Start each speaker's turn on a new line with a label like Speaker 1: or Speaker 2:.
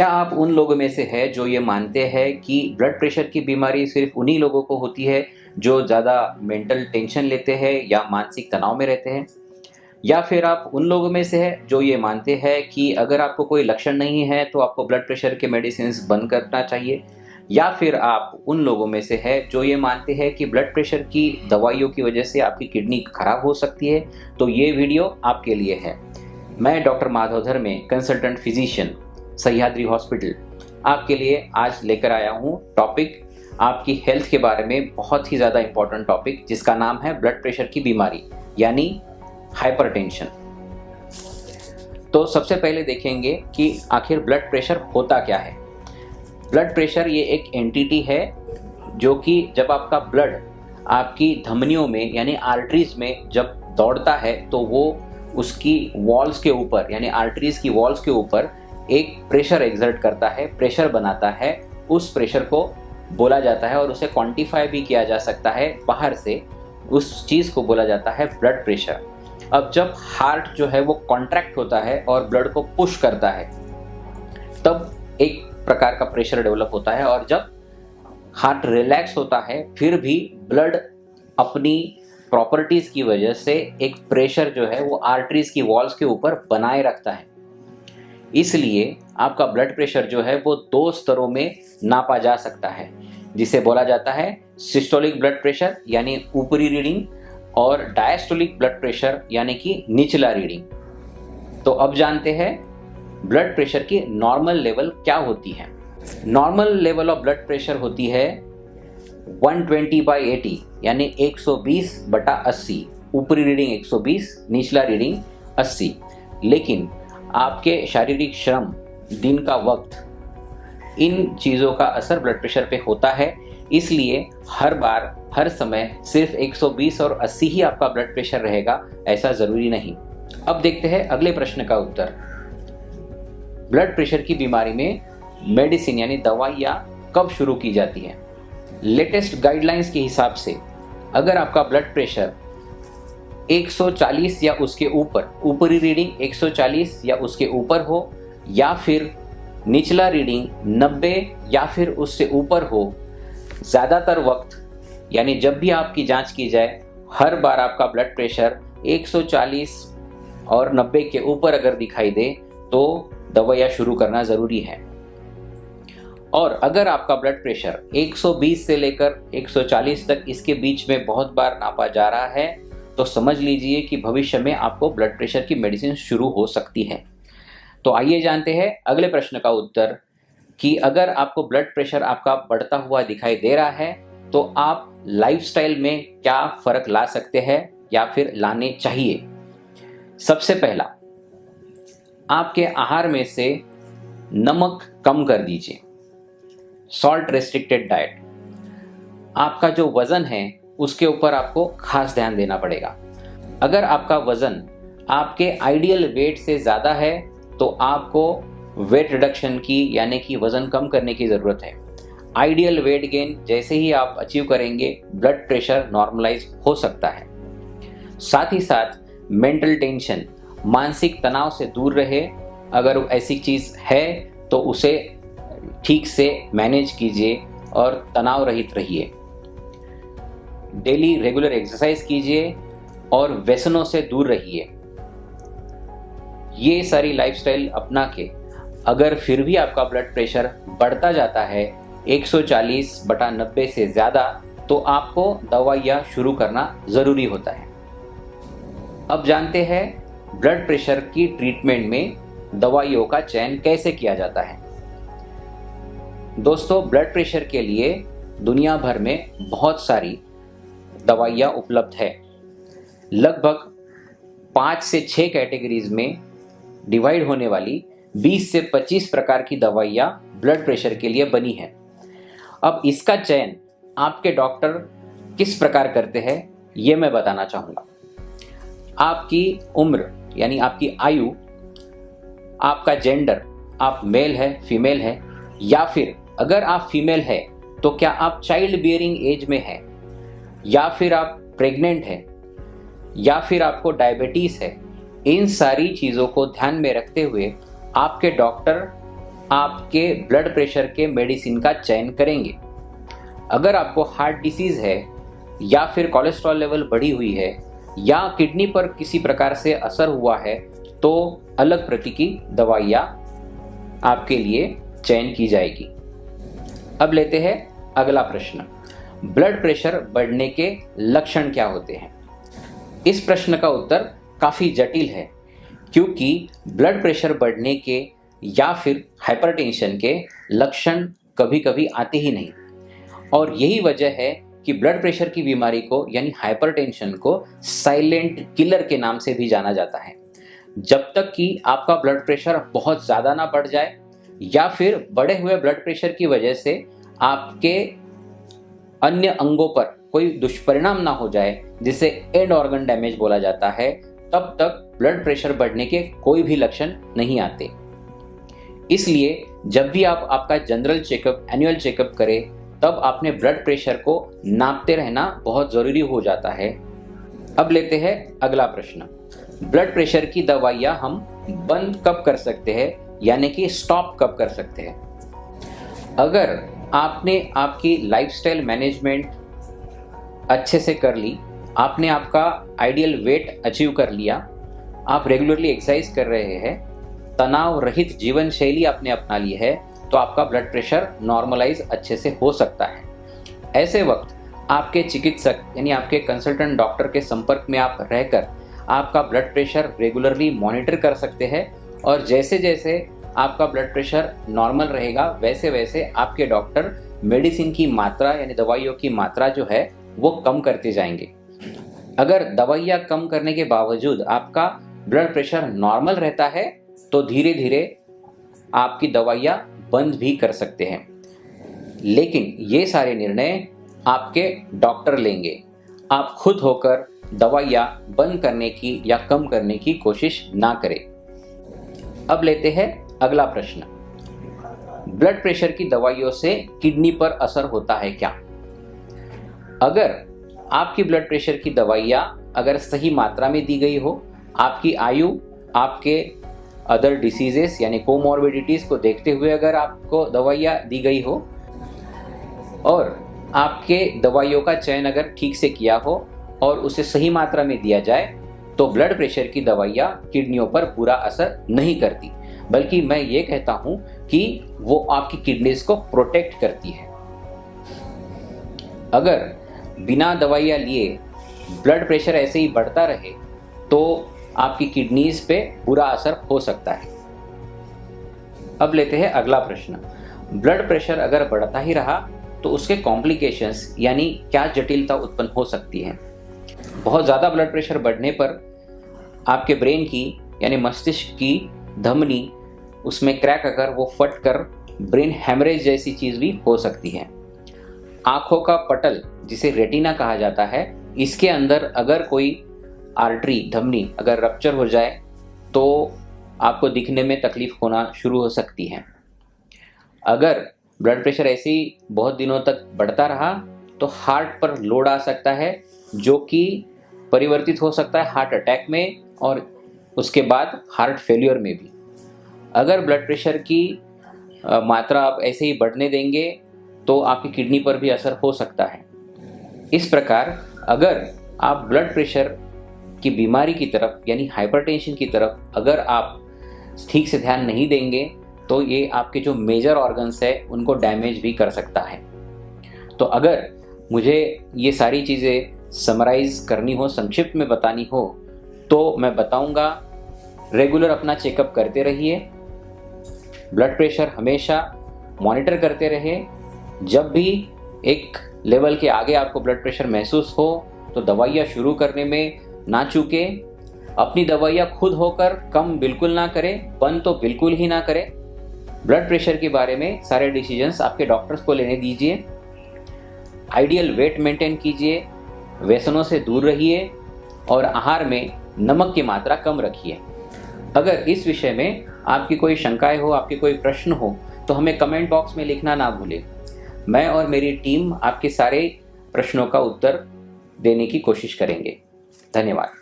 Speaker 1: क्या आप उन लोगों में से है जो ये मानते हैं कि ब्लड प्रेशर की बीमारी सिर्फ उन्हीं लोगों को होती है जो ज़्यादा मेंटल टेंशन लेते हैं या मानसिक तनाव में रहते हैं? या फिर आप उन लोगों में से है जो ये मानते हैं कि अगर आपको कोई लक्षण नहीं है तो आपको ब्लड प्रेशर के मेडिसिन बंद करना चाहिए? या फिर आप उन लोगों में से है जो ये मानते हैं कि ब्लड प्रेशर की दवाइयों की वजह से आपकी किडनी खराब हो सकती है? तो ये वीडियो आपके लिए है। मैं डॉक्टर माधव धर्मे, कंसल्टेंट फिजिशियन, सह्याद्री हॉस्पिटल, आपके लिए आज लेकर आया हूँ टॉपिक आपकी हेल्थ के बारे में, बहुत ही ज़्यादा इम्पोर्टेंट टॉपिक जिसका नाम है ब्लड प्रेशर की बीमारी यानी हाइपरटेंशन। तो सबसे पहले देखेंगे कि आखिर ब्लड प्रेशर होता क्या है। ब्लड प्रेशर ये एक एंटिटी है जो कि जब आपका ब्लड आपकी धमनियों में यानी आर्टरीज में जब दौड़ता है तो वो उसकी वॉल्स के ऊपर यानी आर्टरीज की वॉल्स के ऊपर एक प्रेशर एक्सर्ट करता है, प्रेशर बनाता है। उस प्रेशर को बोला जाता है और उसे क्वांटिफाई भी किया जा सकता है बाहर से, उस चीज़ को बोला जाता है ब्लड प्रेशर। अब जब हार्ट जो है वो कॉन्ट्रैक्ट होता है और ब्लड को पुश करता है तब एक प्रकार का प्रेशर डेवलप होता है, और जब हार्ट रिलैक्स होता है फिर भी ब्लड अपनी प्रॉपर्टीज की वजह से एक प्रेशर जो है वो आर्टरीज की वॉल्स के ऊपर बनाए रखता है। इसलिए आपका ब्लड प्रेशर जो है वो दो स्तरों में नापा जा सकता है, जिसे बोला जाता है सिस्टोलिक ब्लड प्रेशर यानी ऊपरी रीडिंग और डायस्टोलिक ब्लड प्रेशर यानी कि निचला रीडिंग। तो अब जानते हैं ब्लड प्रेशर की नॉर्मल लेवल क्या होती है। Normal level of blood pressure होती है 120/80 यानी 120/80। ऊपरी रीडिंग 120, निचला रीडिंग 80। लेकिन आपके शारीरिक श्रम, दिन का वक्त, इन चीज़ों का असर ब्लड प्रेशर पे होता है। इसलिए हर बार हर समय सिर्फ 120 और 80 ही आपका ब्लड प्रेशर रहेगा, ऐसा ज़रूरी नहीं। अब देखते हैं अगले प्रश्न का उत्तर। ब्लड प्रेशर की बीमारी में मेडिसिन यानी दवाइयाँ कब शुरू की जाती है? लेटेस्ट गाइडलाइंस के हिसाब से अगर आपका ब्लड प्रेशर 140 या उसके ऊपर, ऊपरी रीडिंग 140 या उसके ऊपर हो, या फिर निचला रीडिंग 90 या फिर उससे ऊपर हो, ज़्यादातर वक्त यानी जब भी आपकी जांच की जाए हर बार आपका ब्लड प्रेशर 140 और 90 के ऊपर अगर दिखाई दे तो दवाइयाँ शुरू करना ज़रूरी है। और अगर आपका ब्लड प्रेशर 120 से लेकर 140 तक इसके बीच में बहुत बार नापा जा रहा है तो समझ लीजिए कि भविष्य में आपको ब्लड प्रेशर की मेडिसिन शुरू हो सकती है। तो आइए जानते हैं अगले प्रश्न का उत्तर कि अगर आपको ब्लड प्रेशर आपका बढ़ता हुआ दिखाई दे रहा है तो आप लाइफस्टाइल में क्या फ़र्क ला सकते हैं या फिर लाने चाहिए। सबसे पहला, आपके आहार में से नमक कम कर दीजिए, सॉल्ट रेस्ट्रिक्टेड डाइट। आपका जो वज़न है उसके ऊपर आपको खास ध्यान देना पड़ेगा। अगर आपका वज़न आपके आइडियल वेट से ज़्यादा है तो आपको वेट रिडक्शन की यानी कि वज़न कम करने की ज़रूरत है। आइडियल वेट गेन जैसे ही आप अचीव करेंगे ब्लड प्रेशर नॉर्मलाइज हो सकता है। साथ ही साथ मेंटल टेंशन, मानसिक तनाव से दूर रहे। अगर ऐसी चीज़ है तो उसे ठीक से मैनेज कीजिए और तनाव रहित रहिए। डेली रेगुलर एक्सरसाइज कीजिए और व्यसनों से दूर रहिए। ये सारी लाइफस्टाइल अपना के अगर फिर भी आपका ब्लड प्रेशर बढ़ता जाता है 140/90 से ज़्यादा तो आपको दवाइयाँ शुरू करना ज़रूरी होता है। अब जानते हैं ब्लड प्रेशर की ट्रीटमेंट में दवाइयों का चयन कैसे किया जाता है। दोस्तों, ब्लड प्रेशर के लिए दुनिया भर में बहुत सारी दवाइयाँ उपलब्ध है। लगभग 5 से 6 कैटेगरीज में डिवाइड होने वाली 20 से 25 प्रकार की दवाइयाँ ब्लड प्रेशर के लिए बनी है। अब इसका चयन आपके डॉक्टर किस प्रकार करते हैं ये मैं बताना चाहूँगा। आपकी उम्र यानी आपकी आयु, आपका जेंडर, आप मेल है फीमेल है, या फिर अगर आप फीमेल है तो क्या आप चाइल्ड बियरिंग एज में है, या फिर आप प्रेग्नेंट है, या फिर आपको डायबिटीज़ है। इन सारी चीज़ों को ध्यान में रखते हुए आपके डॉक्टर आपके ब्लड प्रेशर के मेडिसिन का चयन करेंगे। अगर आपको हार्ट डिसीज़ है या फिर कोलेस्ट्रॉल लेवल बढ़ी हुई है या किडनी पर किसी प्रकार से असर हुआ है तो अलग प्रति की दवाइयाँ आपके लिए चयन की जाएगी। अब लेते हैं अगला प्रश्न, ब्लड प्रेशर बढ़ने के लक्षण क्या होते हैं? इस प्रश्न का उत्तर काफ़ी जटिल है, क्योंकि ब्लड प्रेशर बढ़ने के या फिर हाइपरटेंशन के लक्षण कभी कभी आते ही नहीं, और यही वजह है कि ब्लड प्रेशर की बीमारी को यानी हाइपरटेंशन को साइलेंट किलर के नाम से भी जाना जाता है। जब तक कि आपका ब्लड प्रेशर बहुत ज़्यादा ना बढ़ जाए या फिर बढ़े हुए ब्लड प्रेशर की वजह से आपके अन्य अंगों पर कोई दुष्परिणाम ना हो जाए, जिसे एंड ऑर्गन डैमेज बोला जाता है, तब तक ब्लड प्रेशर बढ़ने के कोई भी लक्षण नहीं आते। इसलिए जब भी आप आपका जनरल चेकअप, एनुअल चेकअप करें, तब आपने ब्लड प्रेशर को नापते रहना बहुत ज़रूरी हो जाता है। अब लेते हैं अगला प्रश्न, ब्लड प्रेशर की दवाइयाँ हम बंद कब कर सकते हैं, यानी कि स्टॉप कब कर सकते हैं? अगर आपने आपकी लाइफस्टाइल मैनेजमेंट अच्छे से कर ली, आपने आपका आइडियल वेट अचीव कर लिया, आप रेगुलरली एक्सरसाइज कर रहे हैं, तनाव रहित जीवन शैली आपने अपना ली है, तो आपका ब्लड प्रेशर नॉर्मलाइज अच्छे से हो सकता है। ऐसे वक्त आपके चिकित्सक यानी आपके कंसल्टेंट डॉक्टर के संपर्क में आप रहकर आपका ब्लड प्रेशर रेगुलरली मॉनिटर कर सकते हैं, और जैसे जैसे आपका ब्लड प्रेशर नॉर्मल रहेगा वैसे वैसे आपके डॉक्टर मेडिसिन की मात्रा यानी दवाइयों की मात्रा जो है वो कम करते जाएंगे। अगर दवाइयाँ कम करने के बावजूद आपका ब्लड प्रेशर नॉर्मल रहता है तो धीरे धीरे आपकी दवाइयाँ बंद भी कर सकते हैं, लेकिन ये सारे निर्णय आपके डॉक्टर लेंगे। आप खुद होकर दवाइयाँ बंद करने की या कम करने की कोशिश ना करें। अब लेते हैं अगला प्रश्न, ब्लड प्रेशर की दवाइयों से किडनी पर असर होता है क्या? अगर आपकी ब्लड प्रेशर की दवाइयाँ अगर सही मात्रा में दी गई हो, आपकी आयु, आपके अदर डिसीजेस यानी कोमॉर्बिडिटीज़ को देखते हुए अगर आपको दवाइयाँ दी गई हो, और आपके दवाइयों का चयन अगर ठीक से किया हो और उसे सही मात्रा में दिया जाए, तो ब्लड प्रेशर की दवाइयाँ किडनियों पर बुरा असर नहीं करती, बल्कि मैं ये कहता हूँ कि वो आपकी किडनीज को प्रोटेक्ट करती है। अगर बिना दवाइयाँ लिए ब्लड प्रेशर ऐसे ही बढ़ता रहे तो आपकी किडनीज पे बुरा असर हो सकता है। अब लेते हैं अगला प्रश्न, ब्लड प्रेशर अगर बढ़ता ही रहा तो उसके कॉम्प्लिकेशंस यानी क्या जटिलता उत्पन्न हो सकती है? बहुत ज़्यादा ब्लड प्रेशर बढ़ने पर आपके ब्रेन की यानी मस्तिष्क की धमनी उसमें क्रैक अगर वो फट कर ब्रेन हेमरेज जैसी चीज़ भी हो सकती है। आँखों का पटल जिसे रेटिना कहा जाता है, इसके अंदर अगर कोई आर्टरी धमनी अगर रप्चर हो जाए तो आपको दिखने में तकलीफ होना शुरू हो सकती है। अगर ब्लड प्रेशर ऐसे ही बहुत दिनों तक बढ़ता रहा तो हार्ट पर लोड आ सकता है, जो कि परिवर्तित हो सकता है हार्ट अटैक में और उसके बाद हार्ट फेल्योर में भी। अगर ब्लड प्रेशर की मात्रा आप ऐसे ही बढ़ने देंगे तो आपकी किडनी पर भी असर हो सकता है। इस प्रकार अगर आप ब्लड प्रेशर की बीमारी की तरफ यानी हाइपरटेंशन की तरफ अगर आप ठीक से ध्यान नहीं देंगे तो ये आपके जो मेजर ऑर्गन्स है उनको डैमेज भी कर सकता है। तो अगर मुझे ये सारी चीज़ें समराइज करनी हो, संक्षिप्त में बतानी हो, तो मैं बताऊंगा रेगुलर अपना चेकअप करते रहिए, ब्लड प्रेशर हमेशा मॉनिटर करते रहे। जब भी एक लेवल के आगे आपको ब्लड प्रेशर महसूस हो तो दवाइयाँ शुरू करने में ना चूके। अपनी दवाइयाँ खुद होकर कम बिल्कुल ना करें, बंद तो बिल्कुल ही ना करें। ब्लड प्रेशर के बारे में सारे डिसीजंस आपके डॉक्टर्स को लेने दीजिए। आइडियल वेट मेंटेन कीजिए, व्यसनों से दूर रहिए और आहार में नमक की मात्रा कम रखिए। अगर इस विषय में आपकी कोई शंकाएं हो, आपके कोई प्रश्न हो, तो हमें कमेंट बॉक्स में लिखना ना भूलें। मैं और मेरी टीम आपके सारे प्रश्नों का उत्तर देने की कोशिश करेंगे। धन्यवाद।